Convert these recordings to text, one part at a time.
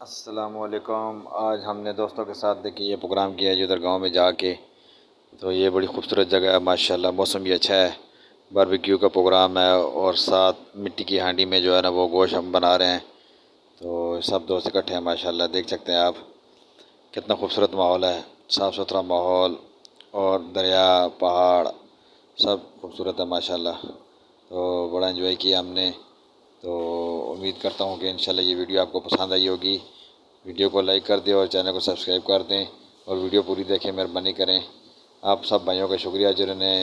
السلام علیکم۔ آج ہم نے دوستوں کے ساتھ دیکھیے یہ پروگرام کیا ہے جو ادھر گاؤں میں جا کے، تو یہ بڑی خوبصورت جگہ ہے ماشاءاللہ، موسم بھی اچھا ہے، باربیکیو کا پروگرام ہے اور ساتھ مٹی کی ہانڈی میں جو ہے نا وہ گوشت ہم بنا رہے ہیں، تو سب دوست اکٹھے ہیں ماشاءاللہ، دیکھ سکتے ہیں آپ کتنا خوبصورت ماحول ہے، صاف ستھرا ماحول اور دریا پہاڑ سب خوبصورت ہے ماشاءاللہ، تو بڑا انجوائے کیا ہم نے۔ تو امید کرتا ہوں کہ انشاءاللہ یہ ویڈیو آپ کو پسند آئی ہوگی۔ ویڈیو کو لائک کر دیں اور چینل کو سبسکرائب کر دیں اور ویڈیو پوری دیکھیں، مہربانی کریں۔ آپ سب بھائیوں کا شکریہ جنہوں نے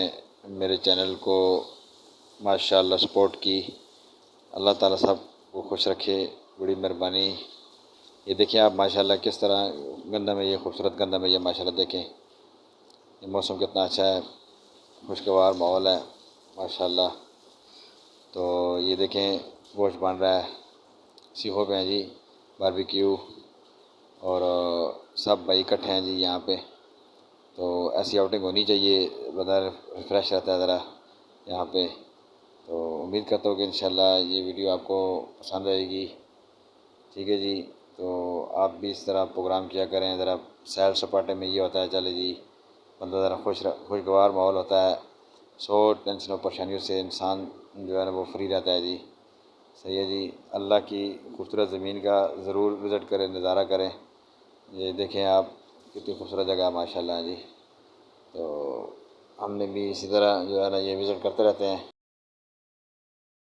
میرے چینل کو ماشاءاللہ سپورٹ کی۔ اللہ تعالیٰ سب کو خوش رکھے، بڑی مہربانی۔ یہ دیکھیں آپ ماشاءاللہ کس طرح گندم ہے، یہ خوبصورت گندم ہے، یہ ماشاءاللہ دیکھیں، یہ موسم کتنا اچھا ہے، خوشگوار ماحول ہے ماشاءاللہ۔ تو یہ دیکھیں گوشت بن رہا ہے، سیخوں پہ ہیں جی، باربیکیو، اور سب بھائی اکٹھے ہیں جی یہاں پہ، تو ایسی آؤٹنگ ہونی چاہیے، بدن ریفریش رہتا ہے ذرا یہاں پہ۔ تو امید کرتا ہوں کہ انشاءاللہ یہ ویڈیو آپ کو پسند آئے گی، ٹھیک ہے جی۔ تو آپ بھی اس طرح پروگرام کیا کریں، ذرا سیر سپاٹے میں یہ ہوتا ہے چلے جی بندہ ذرا خوشگوار ماحول ہوتا ہے، سو ٹینشنوں پریشانیوں سے انسان جو ہے نا وہ فری رہتا ہے جی، صحیح ہے جی۔ اللہ کی خوبصورت زمین کا ضرور وزٹ کریں، نظارہ کریں۔ یہ دیکھیں آپ کتنی خوبصورت جگہ ہے ماشاءاللہ جی، تو ہم نے بھی اسی طرح جو ہے نا یہ وزٹ کرتے رہتے ہیں۔